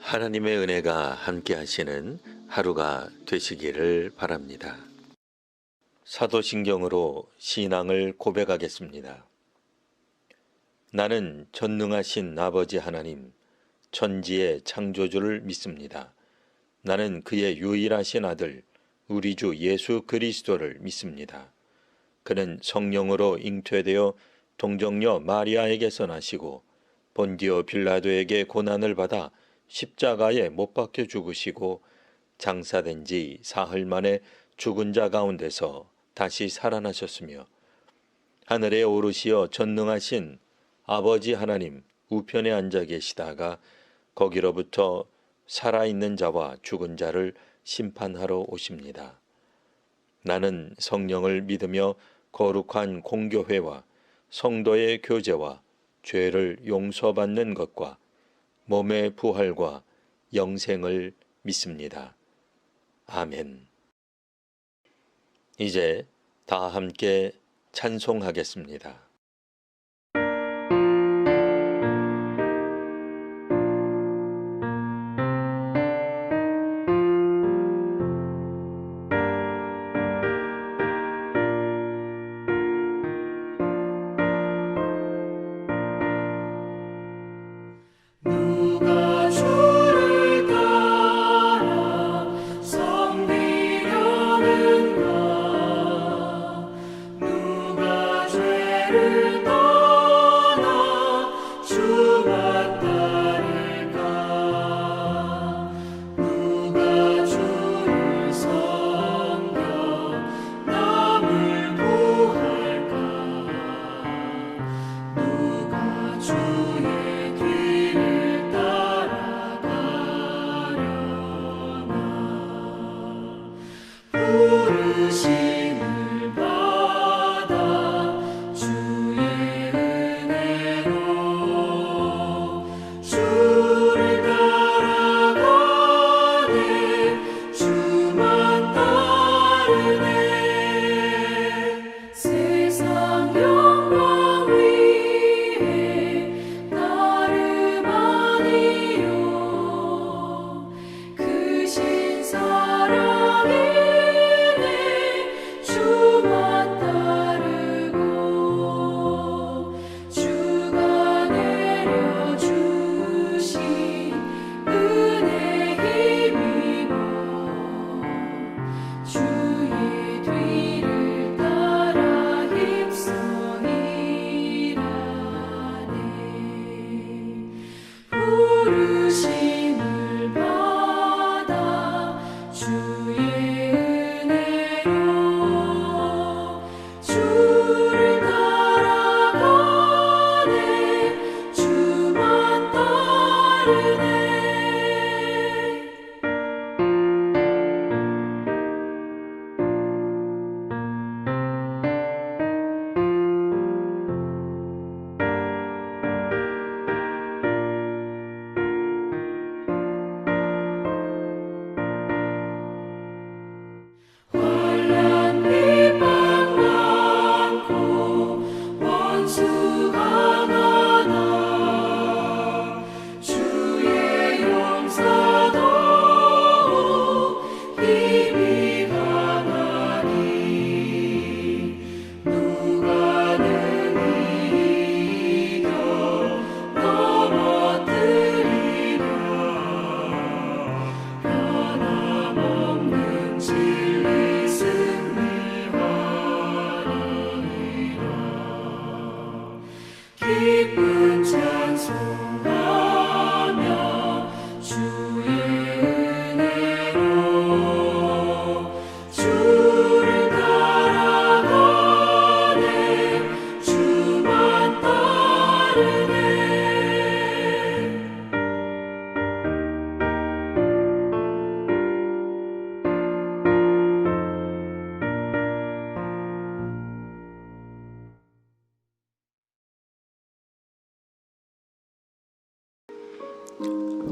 하나님의 은혜가 함께 하시는 하루가 되시기를 바랍니다. 사도신경으로 신앙을 고백하겠습니다. 나는 전능하신 아버지 하나님, 천지의 창조주를 믿습니다. 나는 그의 유일하신 아들, 우리 주 예수 그리스도를 믿습니다. 그는 성령으로 잉태되어 동정녀 마리아에게서 나시고 본디오 빌라도에게 고난을 받아 십자가에 못 박혀 죽으시고 장사된 지 사흘 만에 죽은 자 가운데서 다시 살아나셨으며 하늘에 오르시어 전능하신 아버지 하나님 우편에 앉아 계시다가 거기로부터 살아있는 자와 죽은 자를 심판하러 오십니다. 나는 성령을 믿으며 거룩한 공교회와 성도의 교제와 죄를 용서받는 것과 몸의 부활과 영생을 믿습니다. 아멘. 이제 다 함께 찬송하겠습니다.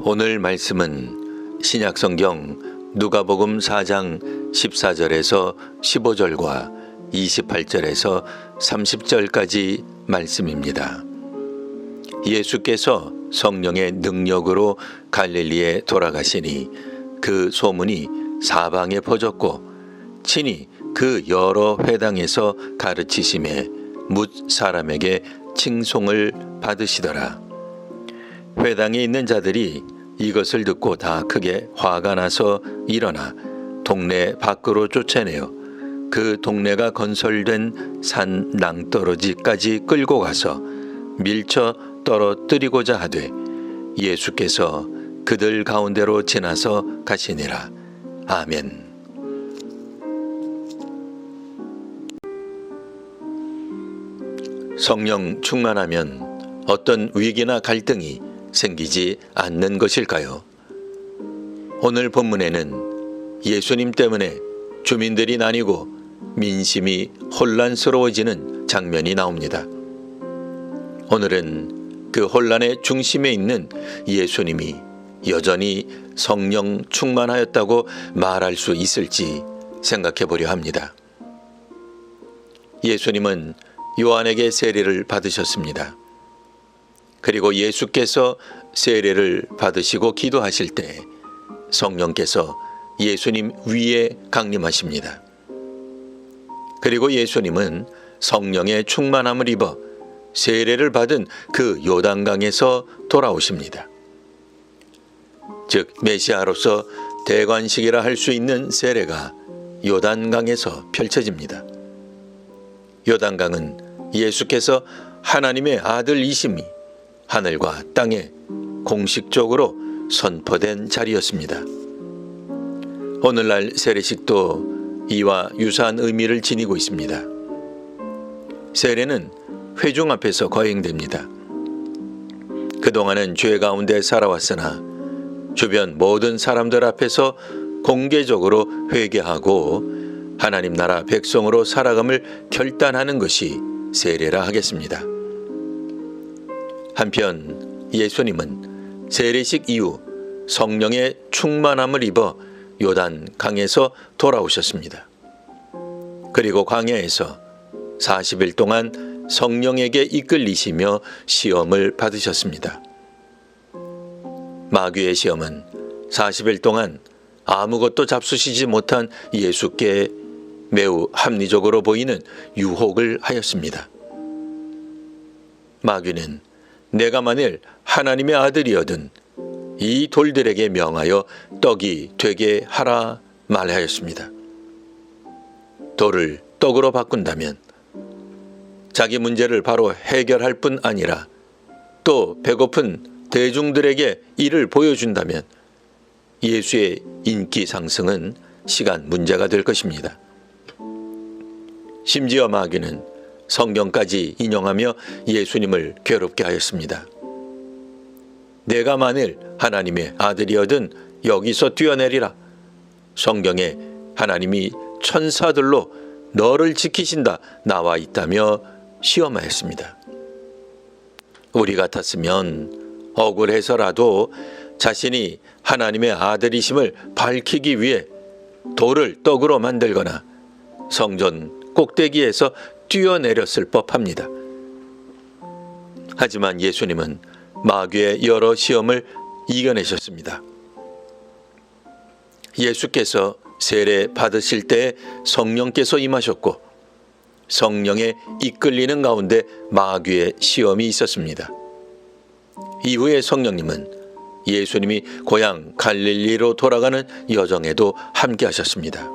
오늘 말씀은 신약성경 누가복음 4장 14절에서 15절과 28절에서 30절까지 말씀입니다. 예수께서 성령의 능력으로 갈릴리에 돌아가시니 그 소문이 사방에 퍼졌고 친히 그 여러 회당에서 가르치심에 뭇 사람에게 칭송을 받으시더라. 회당에 있는 자들이 이것을 듣고 다 크게 화가 나서 일어나 동네 밖으로 쫓아내어 그 동네가 건설된 산 낭떠러지까지 끌고 가서 밀쳐 떨어뜨리고자 하되 예수께서 그들 가운데로 지나서 가시니라. 아멘. 성령 충만하면 어떤 위기나 갈등이 생기지 않는 것일까요? 오늘 본문에는 예수님 때문에 주민들이 나뉘고 민심이 혼란스러워지는 장면이 나옵니다. 오늘은 그 혼란의 중심에 있는 예수님이 여전히 성령 충만하였다고 말할 수 있을지 생각해 보려 합니다. 예수님은 요한에게 세례를 받으셨습니다. 그리고 예수께서 세례를 받으시고 기도하실 때 성령께서 예수님 위에 강림하십니다. 그리고 예수님은 성령의 충만함을 입어 세례를 받은 그 요단강에서 돌아오십니다. 즉 메시아로서 대관식이라 할 수 있는 세례가 요단강에서 펼쳐집니다. 요단강은 예수께서 하나님의 아들이심이 하늘과 땅에 공식적으로 선포된 자리였습니다. 오늘날 세례식도 이와 유사한 의미를 지니고 있습니다. 세례는 회중 앞에서 거행됩니다. 그동안은 죄 가운데 살아왔으나 주변 모든 사람들 앞에서 공개적으로 회개하고 하나님 나라 백성으로 살아감을 결단하는 것이 세례라 하겠습니다. 한편 예수님은 세례식 이후 성령의 충만함을 입어 요단 강에서 돌아오셨습니다. 그리고 광야에서 40일 동안 성령에게 이끌리시며 시험을 받으셨습니다. 마귀의 시험은 40일 동안 아무것도 잡수시지 못한 예수께 매우 합리적으로 보이는 유혹을 하였습니다. 마귀는 내가 만일 하나님의 아들이어든 이 돌들에게 명하여 떡이 되게 하라 말하였습니다. 돌을 떡으로 바꾼다면 자기 문제를 바로 해결할 뿐 아니라 또 배고픈 대중들에게 이를 보여준다면 예수의 인기 상승은 시간 문제가 될 것입니다. 심지어 마귀는 성경까지 인용하며 예수님을 괴롭게 하였습니다. 내가 만일 하나님의 아들이어든 여기서 뛰어내리라. 성경에 하나님이 천사들로 너를 지키신다 나와 있다며 시험하였습니다. 우리 같았으면 억울해서라도 자신이 하나님의 아들이심을 밝히기 위해 돌을 떡으로 만들거나 성전 꼭대기에서 뛰어내렸을 법합니다. 하지만 예수님은 마귀의 여러 시험을 이겨내셨습니다. 예수께서 세례 받으실 때 성령께서 임하셨고 성령에 이끌리는 가운데 마귀의 시험이 있었습니다. 이후에 성령님은 예수님이 고향 갈릴리로 돌아가는 여정에도 함께 하셨습니다.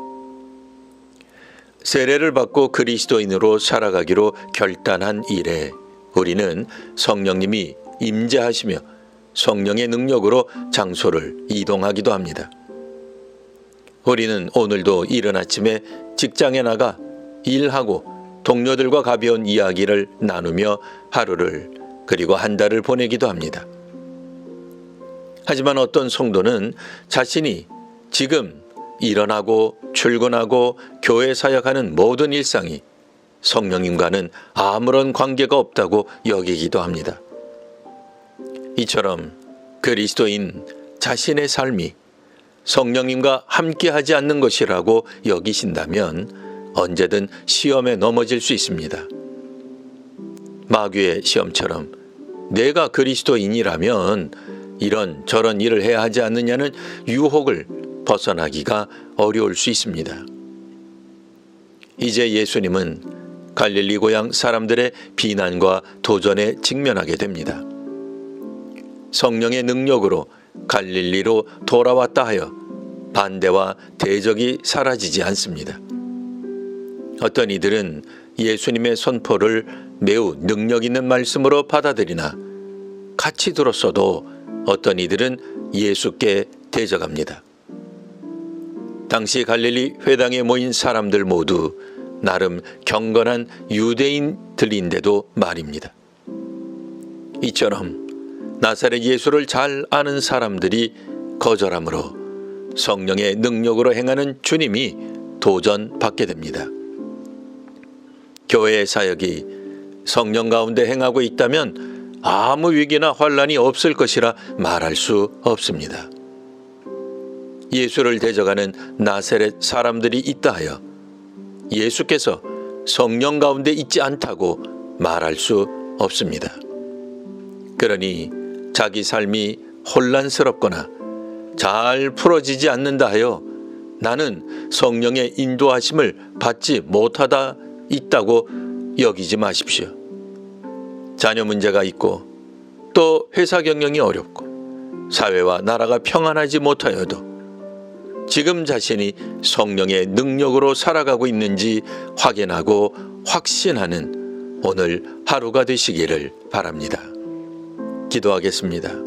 세례를 받고 그리스도인으로 살아가기로 결단한 이래 우리는 성령님이 임재하시며 성령의 능력으로 장소를 이동하기도 합니다. 우리는 오늘도 이른 아침에 직장에 나가 일하고 동료들과 가벼운 이야기를 나누며 하루를 그리고 한 달을 보내기도 합니다. 하지만 어떤 성도는 자신이 지금 일어나고 출근하고 교회 사역하는 모든 일상이 성령님과는 아무런 관계가 없다고 여기기도 합니다. 이처럼 그리스도인 자신의 삶이 성령님과 함께하지 않는 것이라고 여기신다면 언제든 시험에 넘어질 수 있습니다. 마귀의 시험처럼 내가 그리스도인이라면 이런 저런 일을 해야 하지 않느냐는 유혹을 벗어나기가 어려울 수 있습니다. 이제 예수님은 갈릴리 고향 사람들의 비난과 도전에 직면하게 됩니다. 성령의 능력으로 갈릴리로 돌아왔다 하여 반대와 대적이 사라지지 않습니다. 어떤 이들은 예수님의 선포를 매우 능력 있는 말씀으로 받아들이나 같이 들었어도 어떤 이들은 예수께 대적합니다. 당시 갈릴리 회당에 모인 사람들 모두 나름 경건한 유대인들인데도 말입니다. 이처럼 나사렛 예수를 잘 아는 사람들이 거절함으로 성령의 능력으로 행하는 주님이 도전받게 됩니다. 교회의 사역이 성령 가운데 행하고 있다면 아무 위기나 환란이 없을 것이라 말할 수 없습니다. 예수를 대적하는 나사렛 사람들이 있다 하여 예수께서 성령 가운데 있지 않다고 말할 수 없습니다. 그러니 자기 삶이 혼란스럽거나 잘 풀어지지 않는다 하여 나는 성령의 인도하심을 받지 못하다 있다고 여기지 마십시오. 자녀 문제가 있고 또 회사 경영이 어렵고 사회와 나라가 평안하지 못하여도 지금 자신이 성령의 능력으로 살아가고 있는지 확인하고 확신하는 오늘 하루가 되시기를 바랍니다. 기도하겠습니다.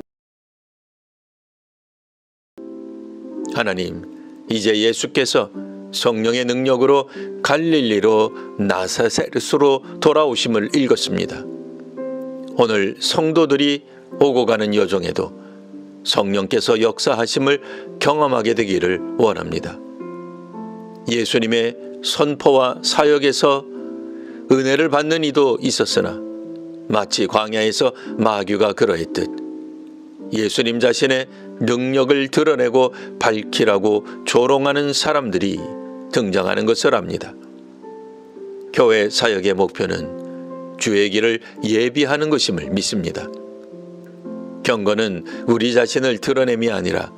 하나님, 이제 예수께서 성령의 능력으로 갈릴리로 나사렛으로 돌아오심을 읽었습니다. 오늘 성도들이 오고 가는 여정에도 성령께서 역사하심을 경험하게 되기를 원합니다. 예수님의 선포와 사역에서 은혜를 받는 이도 있었으나 마치 광야에서 마귀가 그러했듯 예수님 자신의 능력을 드러내고 밝히라고 조롱하는 사람들이 등장하는 것을 압니다. 교회 사역의 목표는 주의 길을 예비하는 것임을 믿습니다. 경건은 우리 자신을 드러냄이 아니라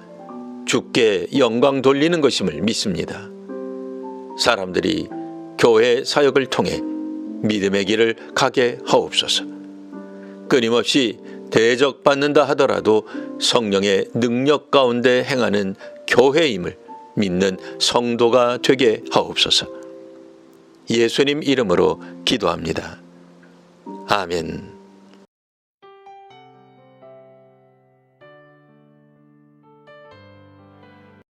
주께 영광 돌리는 것임을 믿습니다. 사람들이 교회 사역을 통해 믿음의 길을 가게 하옵소서. 끊임없이 대적받는다 하더라도 성령의 능력 가운데 행하는 교회임을 믿는 성도가 되게 하옵소서. 예수님 이름으로 기도합니다. 아멘.